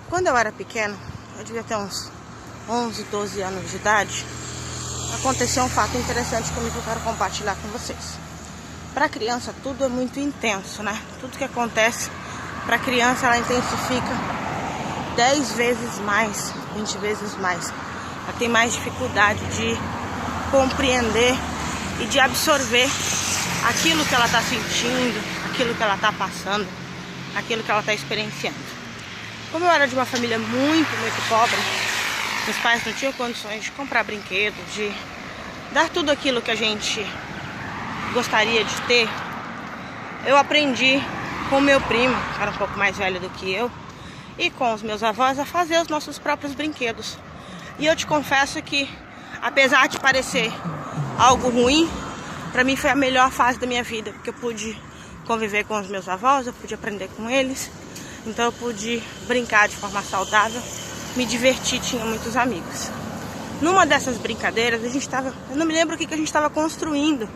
Quando eu era pequena, eu devia ter uns 11, 12 anos de idade, aconteceu um fato interessante comigo que eu quero compartilhar com vocês. Para criança tudo é muito intenso, né? Tudo que acontece para criança ela intensifica 10 vezes mais, 20 vezes mais. Ela tem mais dificuldade de compreender e de absorver aquilo que ela está sentindo, aquilo que ela está passando, aquilo que ela está experienciando. Como eu era de uma família muito pobre, meus pais não tinham condições de comprar brinquedos, de dar tudo aquilo que a gente gostaria de ter, eu aprendi com o meu primo, que era um pouco mais velho do que eu, e com os meus avós a fazer os nossos próprios brinquedos. E eu te confesso que, apesar de parecer algo ruim, para mim foi a melhor fase da minha vida, porque eu pude conviver com os meus avós, eu pude aprender com eles, então eu pude brincar de forma saudável, me divertir, tinha muitos amigos. Numa dessas brincadeiras, a gente estava, eu não me lembro o que a gente estava construindo,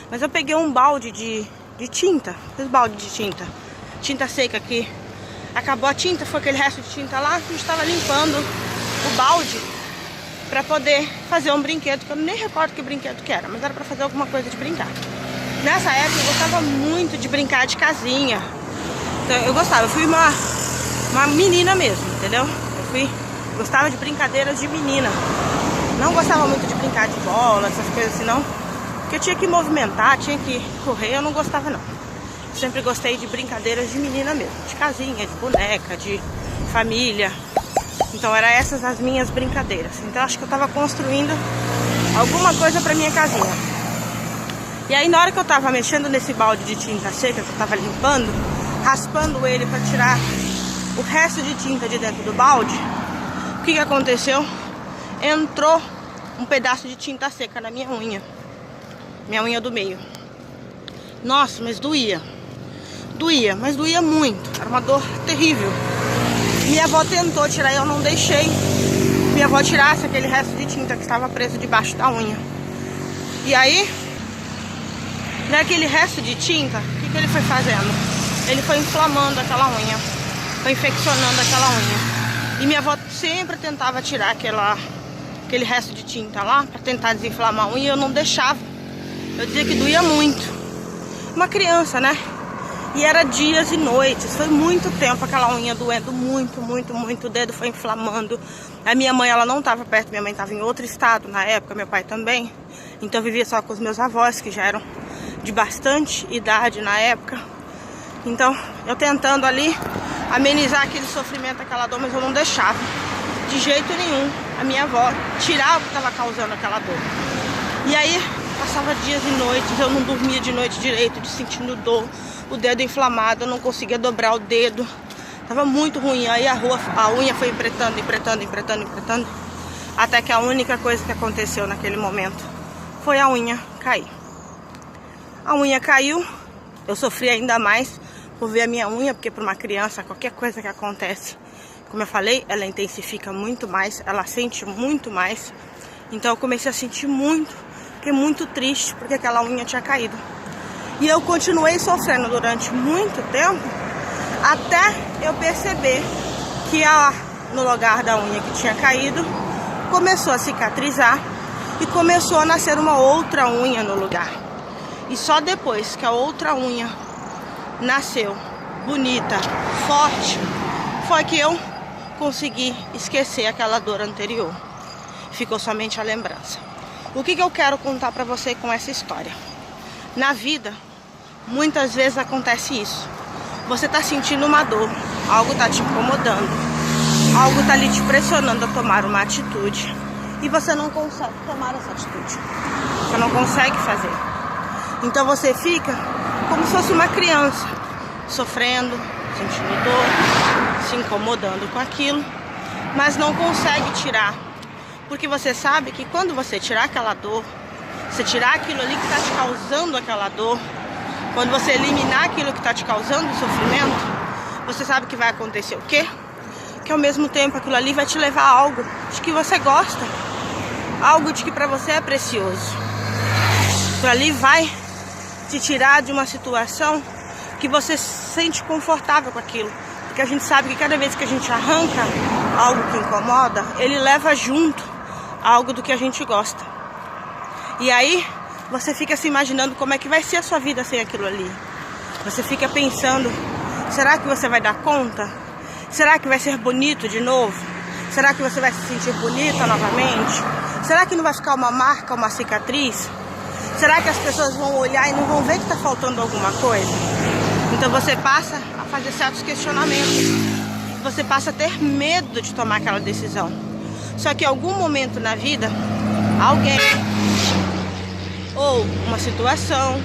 mas eu peguei um balde de tinta, esse balde de tinta seca que acabou a tinta, foi aquele resto de tinta lá, a gente estava limpando o balde para poder fazer um brinquedo, que eu nem recordo que brinquedo que era, mas era para fazer alguma coisa de brincar. Nessa época eu gostava muito de brincar de casinha, então, eu gostava, eu fui uma menina mesmo, entendeu? Gostava de brincadeiras de menina, não gostava muito de brincar de bola, essas coisas assim não, porque eu tinha que movimentar, tinha que correr, eu não gostava não. Sempre gostei de brincadeiras de menina mesmo, de casinha, de boneca, de família. Então eram essas as minhas brincadeiras. Então acho que eu estava construindo alguma coisa para minha casinha. E aí na hora que eu estava mexendo nesse balde de tinta seca, que eu estava limpando, raspando ele para tirar o resto de tinta de dentro do balde, o que aconteceu? Entrou um pedaço de tinta seca na minha unha do meio. Nossa, mas doía, mas doía muito, era uma dor terrível. Minha avó tentou tirar e eu não deixei. Minha avó tirasse aquele resto de tinta que estava preso debaixo da unha. E aí, naquele resto de tinta, o que ele foi fazendo? Ele foi inflamando aquela unha, foi infeccionando aquela unha. E minha avó sempre tentava tirar aquele resto de tinta lá, para tentar desinflamar a unha, e eu não deixava. Eu dizia que doía muito. Uma criança, né? E era dias e noites, foi muito tempo aquela unha doendo muito, o dedo foi inflamando. A minha mãe, ela não estava perto, minha mãe estava em outro estado na época, meu pai também. Então eu vivia só com os meus avós, que já eram de bastante idade na época. Então eu tentando ali amenizar aquele sofrimento, aquela dor, mas eu não deixava de jeito nenhum a minha avó tirar o que estava causando aquela dor. E aí passava dias e noites, eu não dormia de noite direito, de sentindo dor, o dedo inflamado, eu não conseguia dobrar o dedo, tava muito ruim. Aí a unha foi empretando, até que a única coisa que aconteceu naquele momento foi a unha cair. A unha caiu, eu sofri ainda mais por ver a minha unha, porque para uma criança, qualquer coisa que acontece, como eu falei, ela intensifica muito mais, ela sente muito mais. Então eu comecei a sentir muito, fiquei muito triste porque aquela unha tinha caído. E eu continuei sofrendo durante muito tempo, até eu perceber que no lugar da unha que tinha caído, começou a cicatrizar e começou a nascer uma outra unha no lugar. E só depois que a outra unha nasceu, bonita, forte, foi que eu consegui esquecer aquela dor anterior. Ficou somente a lembrança. O que eu quero contar pra você com essa história? Na vida, muitas vezes acontece isso. Você tá sentindo uma dor, algo tá te incomodando, algo tá ali te pressionando a tomar uma atitude e você não consegue tomar essa atitude. Você não consegue fazer. Então você fica como se fosse uma criança, sofrendo, sentindo dor, se incomodando com aquilo, mas não consegue tirar. Porque você sabe que quando você tirar aquela dor, você tirar aquilo ali que está te causando aquela dor, quando você eliminar aquilo que está te causando o sofrimento, você sabe que vai acontecer o quê? Que ao mesmo tempo aquilo ali vai te levar a algo de que você gosta, algo de que para você é precioso. Aquilo ali vai te tirar de uma situação que você se sente confortável com aquilo, Porque a gente sabe que cada vez que a gente arranca algo que incomoda, ele leva junto algo do que a gente gosta. E aí você fica se imaginando como é que vai ser a sua vida sem aquilo ali. Você fica pensando, será que você vai dar conta? Será que vai ser bonito de novo? Será que você vai se sentir bonita novamente? Será que não vai ficar uma marca, uma cicatriz? Será que as pessoas vão olhar e não vão ver que está faltando alguma coisa? Então você passa a fazer certos questionamentos. Você passa a ter medo de tomar aquela decisão. Só que em algum momento na vida, alguém, ou uma situação,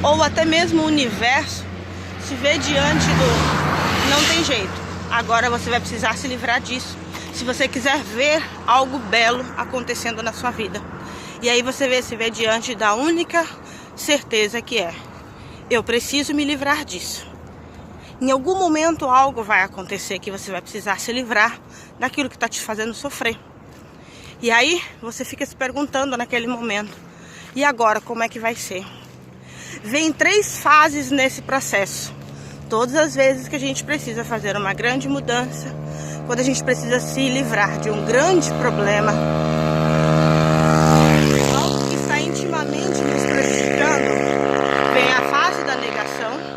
ou até mesmo o universo, se vê diante do não tem jeito, agora você vai precisar se livrar disso, se você quiser ver algo belo acontecendo na sua vida. E aí você se vê diante da única certeza que é: eu preciso me livrar disso. Em algum momento algo vai acontecer que você vai precisar se livrar daquilo que está te fazendo sofrer. E aí você fica se perguntando naquele momento: e agora como é que vai ser? Vem 3 fases nesse processo. Todas as vezes que a gente precisa fazer uma grande mudança, quando a gente precisa se livrar de um grande problema, algo que está intimamente nos prejudicando, vem a fase da negação.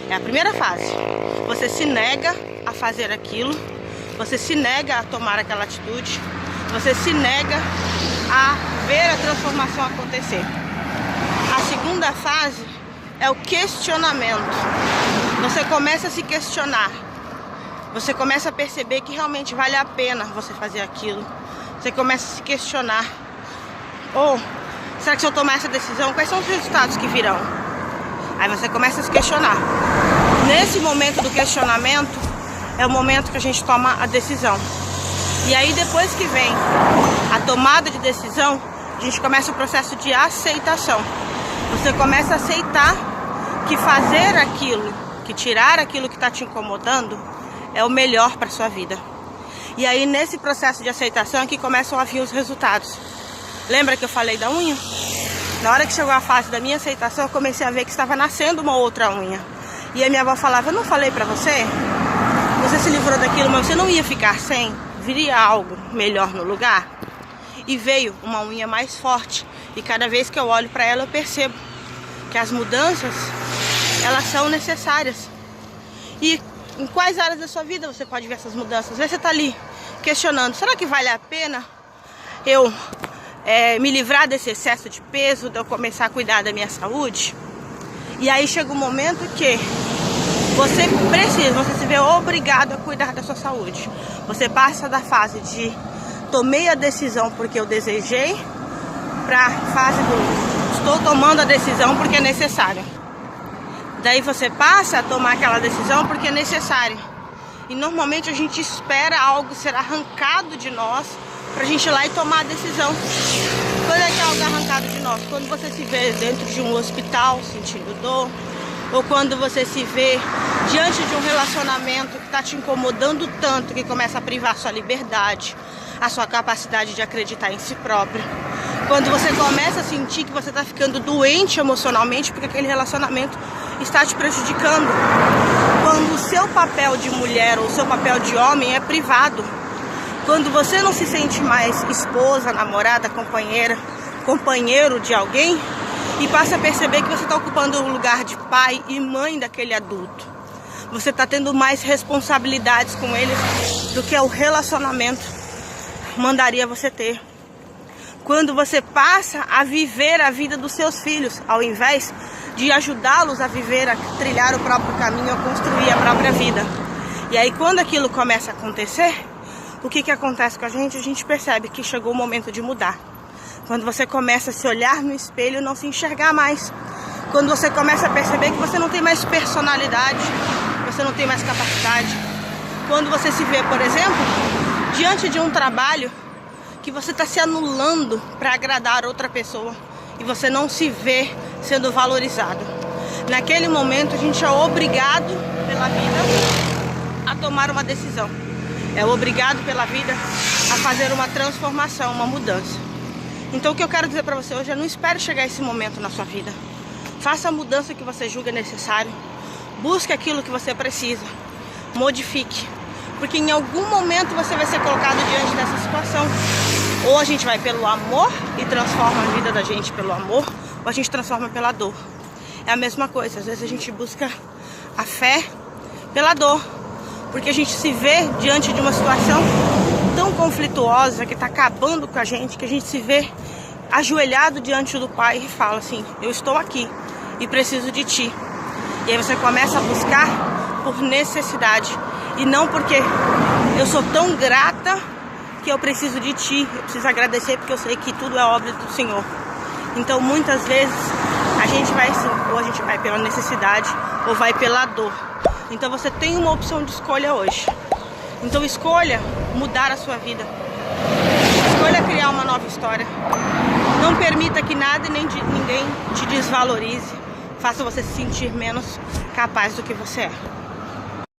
É a primeira fase. Você se nega a fazer aquilo, você se nega a tomar aquela atitude, você se nega a ver a transformação acontecer. A segunda fase é o questionamento. Você começa a se questionar. Você começa a perceber que realmente vale a pena você fazer aquilo. Você começa a se questionar. Ou, será que se eu tomar essa decisão, quais são os resultados que virão? Aí você começa a se questionar. Nesse momento do questionamento, é o momento que a gente toma a decisão. E aí depois que vem a tomada de decisão, a gente começa o processo de aceitação. Você começa a aceitar que fazer aquilo, que tirar aquilo que está te incomodando, é o melhor para sua vida. E aí nesse processo de aceitação é que começam a vir os resultados. Lembra que eu falei da unha? Na hora que chegou a fase da minha aceitação, eu comecei a ver que estava nascendo uma outra unha. E a minha avó falava: eu não falei para você? Você se livrou daquilo, mas você não ia ficar sem? Viria algo melhor no lugar? E veio uma unha mais forte. E cada vez que eu olho para ela, eu percebo que as mudanças, elas são necessárias. E em quais áreas da sua vida você pode ver essas mudanças? Às vezes você está ali questionando: será que vale a pena eu me livrar desse excesso de peso, de eu começar a cuidar da minha saúde? E aí chega um momento que você precisa, você se vê obrigado a cuidar da sua saúde. Você passa da fase de tomei a decisão porque eu desejei, para a fase do estou tomando a decisão porque é necessário. Daí você passa a tomar aquela decisão porque é necessário. E normalmente a gente espera algo ser arrancado de nós pra gente ir lá e tomar a decisão. Quando é que é algo arrancado de nós? Quando você se vê dentro de um hospital sentindo dor, ou quando você se vê diante de um relacionamento que está te incomodando tanto que começa a privar a sua liberdade, a sua capacidade de acreditar em si próprio. Quando você começa a sentir que você está ficando doente emocionalmente porque aquele relacionamento está te prejudicando. Quando o seu papel de mulher ou o seu papel de homem é privado. Quando você não se sente mais esposa, namorada, companheira, companheiro de alguém e passa a perceber que você está ocupando o lugar de pai e mãe daquele adulto. Você está tendo mais responsabilidades com eles do que o relacionamento mandaria você ter. Quando você passa a viver a vida dos seus filhos, ao invés de ajudá-los a viver, a trilhar o próprio caminho, a construir a própria vida. E aí quando aquilo começa a acontecer, o que acontece com a gente? A gente percebe que chegou o momento de mudar. Quando você começa a se olhar no espelho e não se enxergar mais. Quando você começa a perceber que você não tem mais personalidade, você não tem mais capacidade. Quando você se vê, por exemplo, diante de um trabalho que você está se anulando para agradar outra pessoa e você não se vê sendo valorizado. Naquele momento a gente é obrigado pela vida a tomar uma decisão. É obrigado pela vida a fazer uma transformação, uma mudança. Então o que eu quero dizer para você hoje é: não espere chegar esse momento na sua vida. Faça a mudança que você julga necessário. Busque aquilo que você precisa. modifique. Porque em algum momento você vai ser colocado diante dessa situação. Ou a gente vai pelo amor e transforma a vida da gente pelo amor, ou a gente transforma pela dor. É a mesma coisa, às vezes a gente busca a fé pela dor. Porque a gente se vê diante de uma situação tão conflituosa que está acabando com a gente, que a gente se vê ajoelhado diante do Pai e fala assim: eu estou aqui e preciso de Ti. E aí você começa a buscar por necessidade e não porque eu sou tão grata que eu preciso de Ti, eu preciso agradecer porque eu sei que tudo é obra do Senhor. Então muitas vezes a gente vai assim, ou a gente vai pela necessidade ou vai pela dor. Então você tem uma opção de escolha hoje. Então escolha mudar a sua vida. Escolha criar uma nova história. Não permita que nada e nem ninguém te desvalorize, faça você se sentir menos capaz do que você é.